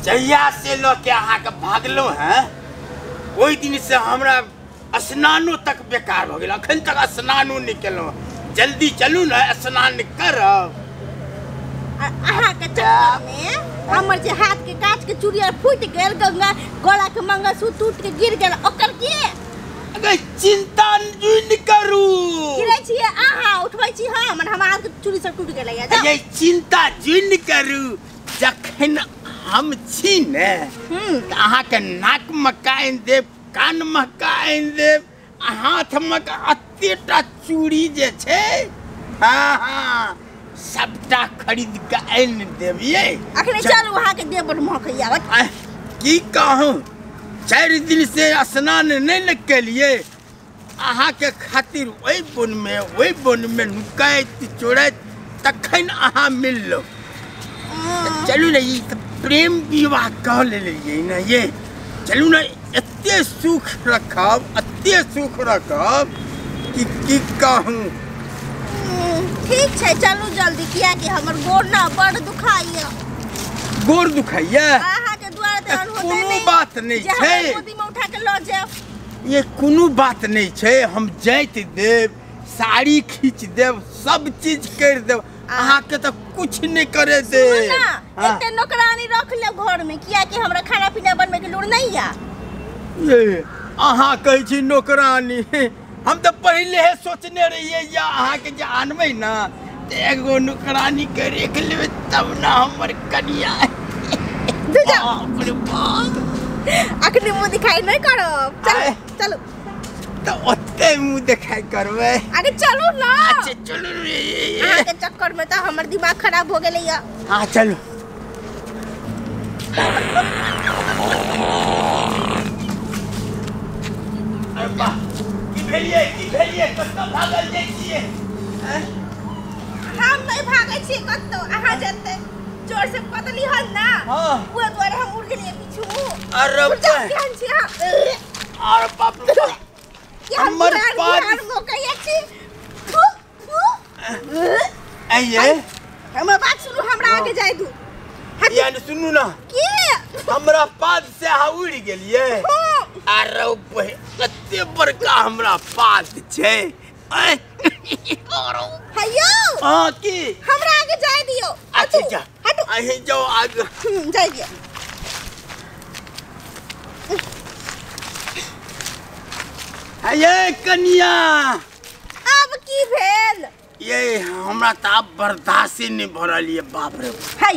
जहिया से लो के अहाँ के भागलो हैं ओई दिन से हमरा स्नानो तक बेकार हो गेल। अखन तक स्नानो नहीं केलो। जल्दी चलू ना स्नान करब। अहाँ के चक्कर में हमर जे हाथ के काट के चूड़िया फूट गेल, गंगा गला के मंगलसूत्र टूट के गिर गेल, ओकर की? अगर चिंता नहीं करू। गिरै छियै अहाँ, उठबै छी हम, हमर हाथ के चूड़ी सब टूट गेलै। ये चिंता नहीं करू। जखन हम छी ने अहाँ के नाक मकाइन देव, कान मकाइन देव, हाथ में अत्तेटा चूड़ी जे छे हाँ सबटा खरीद के आन देविए। अखने चलू अहाँ के देह पर महकैया। की कहूँ 4 दिन से स्नान नहीं न केलिए। अहाँ के खातिर वही बन में नुकाइत चोरैत तखन अहाँ मिललो। चलू ना ये प्रेम विवाह कह लेलिए ना ये। चलू ना एते सुख रखब कि कहूँ। ठीक है चलू जल्दी, किया कि हमर गोड़ ना बड़ दुखाइया। गोड़ दुखाइया? अहाँ के द्वार ते होते नहीं। कोनो बात नहीं छे। गोदी में उठा के ल जाओ। ये कोनो बात नहीं छे। हम जाइत देव, साड़ी खींच देव, सब चीज कर देव। अहाँ के तो कुछ नहीं करे दे। एते नौकरानी रख ले घर में, किया कि हमरा खाना पीना बनबे के लूर नहीं या। ये अहाँ कहे छी नौकरानी, हम तो पहले है सोचने रहिए या अहाँ के जे आनबे ना तो एगो नौकरानी के रख लेबे तब ना हमर कनिया। अखनी मुंह दिखाई नहीं करब। चलो चलो तो ओते मुंह दिखाई करबे। अरे चलो ना। अच्छा चलो रे। अहाँ के चक्कर में तो हमर दिमाग खराब हो गेलै या। हां चलो। अरे बा की भेलिए कत्तो भागल जाइ छिए? हम नहीं भागै छी कत्तो। अहाँ जते जोर से पतली हन ना वो द्वारे हम उड़ गेलिए पीछू। अरे केहन छी अहाँ? अरे बाप रे हमर पाद मोकैया छी। आइए हमर बात सुनू, हमरा आगे जाय दू। यानी सुनू ना की हमरा पाद से अहाँ उड़ गेलिए? अरे कते बड़का हमरा पाद छे। हयो हां की हमरा आगे जाय दियो। अच्छा जा अहीं जाओ आगे। जाय दियो। ये कनिया अब की भेल? ये हमरा त अब बर्दाश्त नहीं भरल ये। बाप रे हाय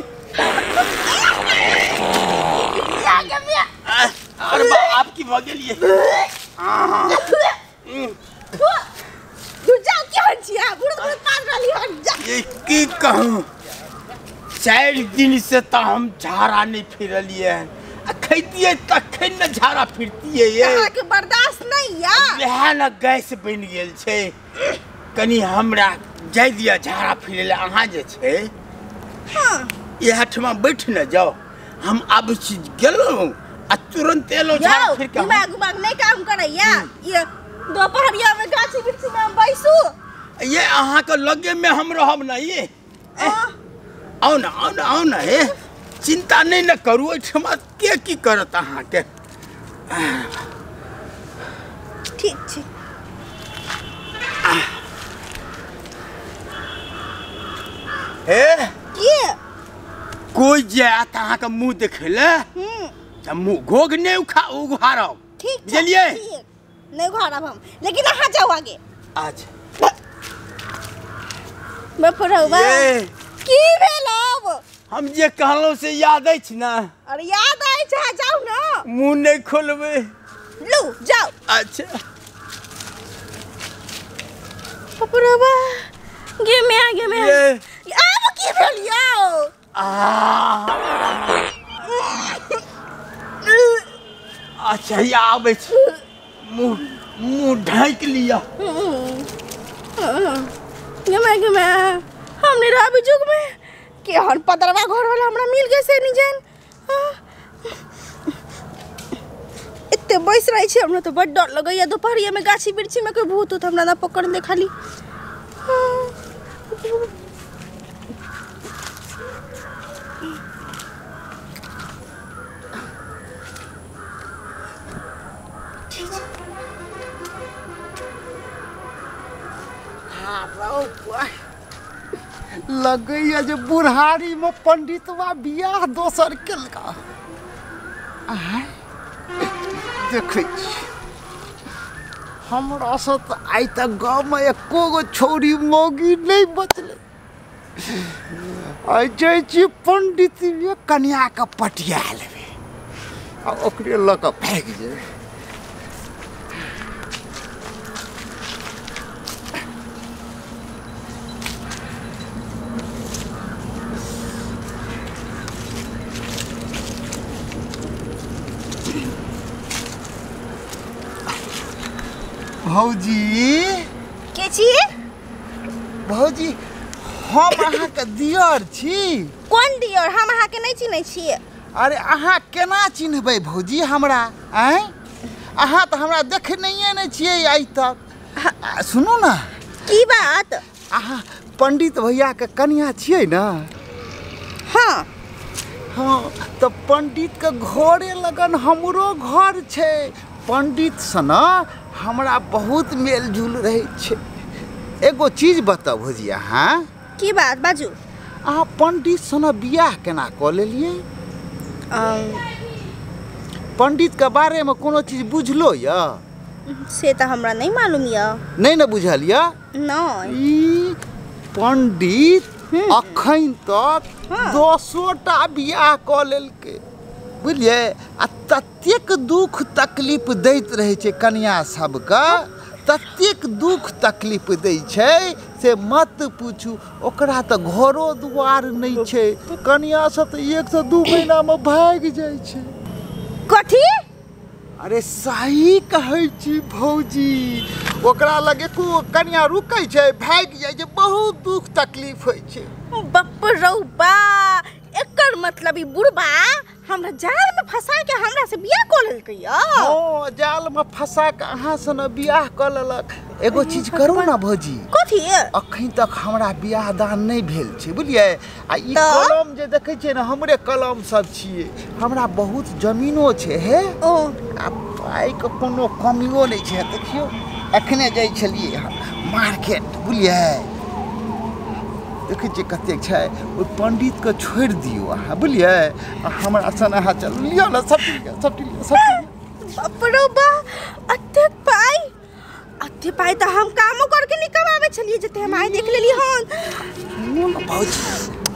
अरे आपकी भगेल ये। ये की कहूँ 4 दिन से तो हम झाड़ा नहीं फिरलिए। खैतिए तखन न झाड़ा फिरतिए। ये के बर्दाश्त नहीं या। वह न गैस बन गेल छे। कनी हमरा जाय दिया झाड़ा फिरे ले। अहाँ जे छे हां ये हठमा बैठ न जाओ। हम अब गेलो आ तुरंत एलो झाड़ा फिर के। दिमाग नहीं काम करैया। ये दोपहरिया में गाछी बिछी में बैसू। ये अहाँ के लगे में हम रहब ना। ये आओ ना हे चिंता नहीं न करू। एठमा के की करत अहाँ के। ठीक छै। हे की कोई जात अहाँ के मुंह देखे ले त मुंह घोग नहीं उघारब। ठीक छै बुझलिए? नहीं उघारब हम, लेकिन अहाँ जाओ आगे। अच्छा मैं पढ़ौबा। की भेल अब? हम जे कहलो से याद है ना? अरे याद आइ छै, जाओ ना। मुंह नहीं खोलबे। लो जाओ। अच्छा पपरबा गे में अब की भेल यौ? अच्छा ये आबे छै। मुंह ढाँक लिया। गे हमने राबी जुग में केहन पतरवा घर वाला हमरा मिल गए से नहीं जान। इतने बैस रही छे हमरा तो बड़ डर लगैया। दोपहरिया में गाछी बिरछी में कोई भूत उत हमरा ना पकड़ ले खाली। लगैया जे बुढ़ारी में पंडितवा बियाह दोसर केलका। देखै छी हमरा से तो आइ तक गाँव में एको गो छौरी मौगी नहीं बचले। आइ जाइ छी पंडित कन्या के पटिया लेबै आ ओकरे लऽ कऽ भागि जेबै। भौजी के छी? भौजी हम अहाँ के दियर छी। कोन दियर? हम अहाँ के नहीं चिन्है छियै। अरे अहाँ केना चिन्हबै भौजी हमरा? आँय अहाँ तो हमरा देखनैये नहीं छियै आइ तक। सुनू ना। की बात? अहाँ पंडित भैया के कन्या छियै ना? हाँ हाँ तो पंडित के घरे लगन हमरो घर छै। पंडित से ना हमरा बहुत मेल जुल रहे छै। एगो चीज बताओ भौजी अहाँ। की बात बाजू? अहाँ पंडित से ना बियाह केना कऽ लेलियै? पंडित के बारे में कोनो चीज बुझलो या? से तो हमरा नहीं मालूम या। नहीं ना बुझल या? नहीं। पंडित अखन तक 10टा बियाह कऽ लेलकै बुझलिए। आ ततेक दुख तकलीफ दैत रहे छै कन्या सबके, ततेक दुख तकलीफ दै छै से मत पूछू। ओकरा तो घरो दुआर नहीं छै। कन्या सब तो 1 से 2 महीना में भाग जाइ छै। कथी? अरे सही कहै छी भौजी। ओकरा लगे को कन्या रुकै छै, भाग जाइ छै। बहुत दुख तकलीफ होइ छै। बाप रौ बा, एकर मतलब ई बुढ़बा हमरा जाल में फंसा के हमरा से बियाह कऽ लेलकै या। हां जाल में फंसा के अहाँ से न बियाह कऽ लेलक। एगो चीज करू ना भौजी। कथी? अखन तक हमरा बियाह दान नहीं भेल छै बुझलिए। आ ई कलम जे देखै छियै ना हमरे कलम सब छियै। हमरा बहुत जमीनो छै हे। ओ आ पाइ के कोनो कमियो नहीं छै। देखियो एखने जाइ छलिए मार्केट बुझलिए। देखै छियै कतेक छै। ओ पंडित के छोड़ दियो अहाँ बुझलिए। हमरा सन अहाँ चल लियो ना सब लियो। बाप रे बा, अते पाई तो हम कामो करके नहीं कमावे छलिए जते हम आइ देख लेली हन। भौजी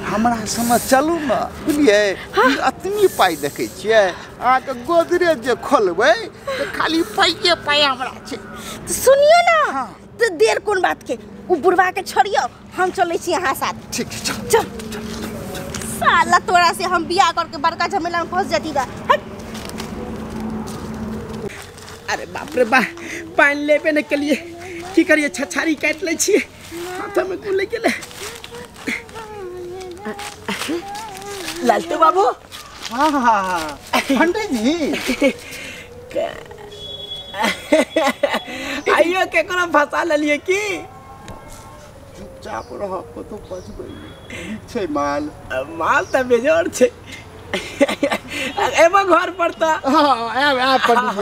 हमरा संग चलू ना बुझलिए। ई अतनी पाई देखै छियै। अहाँ के गोदरेज जे खोलबै तो खाली पाई हमरा छै। तो सुनियो ना। तो देर कोन बात के, उ बुढ़वा के छोड़ियो, हम चलै छी अहाँ साथ। ठीक छै चल। साला तोरा से हम बियाह करके बड़का झमेला में फंस जाती। अरे बाप रे बा, पानी लेबे नहीं के लिए की करिए? छछारी काट ले छिए, हाथ में कुल लेके ले। लालटू बाबू। हाँ पंडित जी। आइयो केकरो फंसा लेलिए की? चुपचाप रह तो बचबै छै। माल तो बेजोड़ छै। एबो घर पर तो। हां पंडित जी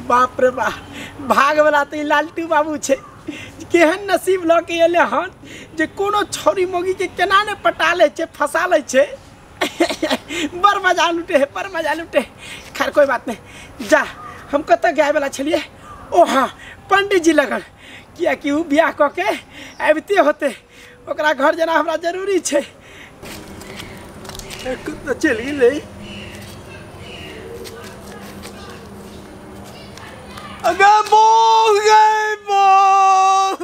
बाप रे बा, भाग वाला तो लालटू बाबू छै। केहन नसीब लऽ के एले हन जे कोनो छौरी मोगी के केना ने पटा ले छै, फंसा ले छै। बड़ मजा लूटे। खैर कोई बात नहीं। जा हम कत गए वाला छलिए? ओ हाँ पंडित जी लगन। किया कि उ बियाह कऽ के आबिते होते, ओकरा घर जाना हमरा जरूरी छै। तो चल गेलै। अगे बोल गए बोल।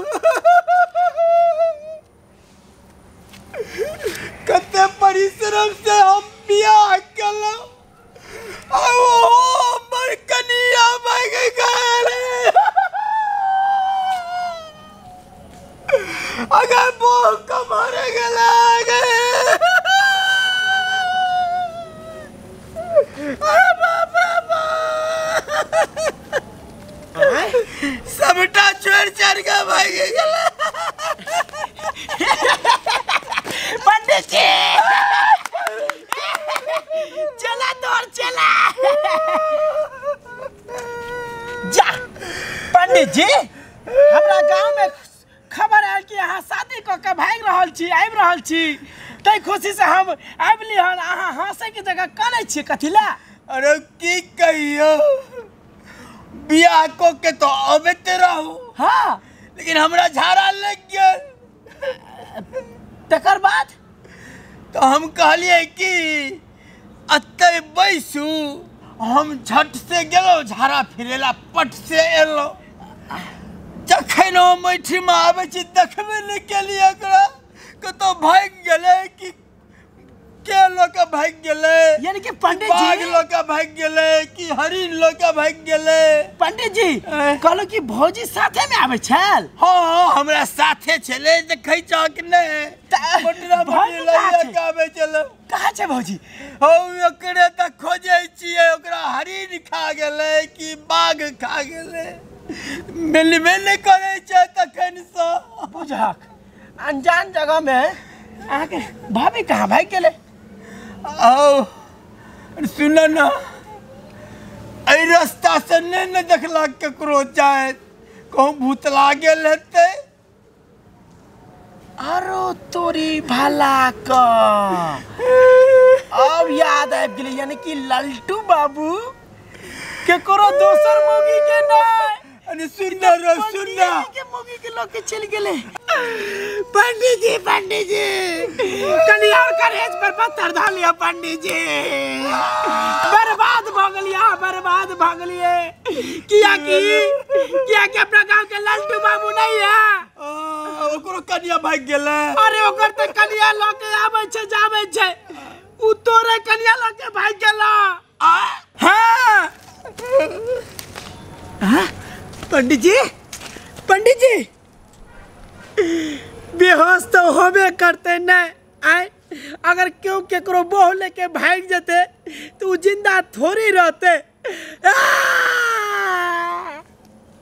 कते परिश्रम से हम बियाह केलौ। हमर कनिया भाग गेल। अगे बोल कमर गेला गे। अरे बाप रे बाप, सबटा छोड़ के भाग गेला। पंडित जी चला तोर चला। जा पंडित जी, हमरा गांव में खबर आयल कि यहाँ जल्दी क के भाग रहल छी आबि रहल छी तै खुशी से हम आबली हन अहाँ हंसे के जगह करै छी कथिला अरे की कहियो बियाह को के तो अबते रहू हाँ लेकिन हमरा झाड़ा लग गेल तकर बाद तो हम कहलिए कि अत्ते बैसू हम झट से गेलो झाड़ा फिरेला पट से एलो जखन हम मैठी में आबे छी देखबे नहीं केलिए ओकरा कतो भाग गेले कि के लोग भाग गेले यानी कि पंडित बाघ जी लोग भाग गेले कि हरिण लोग भाग गेले पंडित जी कहलो कि भौजी साथे में आबे छल हाँ हमरा साथे छले देखै छ कि नहीं मोटरा भौजी मोटी कहाँ लइया छै? के आबे चले कहाँ छै भौजी हो ओकरे त खोजे छिए ओकरा हरिण खा गेले कि बाघ खा गेले मिलबे नहीं करे छै तखन से बुझक अनजान जगह में आके भाभी कहाँ भाग गेले आओ सुन ना एहि रास्ता से नहीं न देखला केकरो चाहे कहूँ भूतला गेल हेतै आरो तोरी भला का अब याद आबि गेलै यानी कि लल्टू बाबू केकरो दोसर मोगी के नहीं अरे सुंदर सुंदर के मोगी के लोग के चल गेले पंडित जी कनी और करेज पर पत्थर डाल लिया पंडित जी बर्बाद भ गेलिए बर्बाद भ गेलिए किया कि अपना गांव के लल्टू बाबू नहीं है ओकरो कनिया भाग गेले अरे ओकर त कनिया ल के आबै छै जाबै छै उ तोरे कनिया ल के भाग गेला हां पंडित जी बेहोश तो होबे करते नहीं आए अगर क्यों केकरो बोह लेके भाग जते तो जिंदा थोड़ी रहते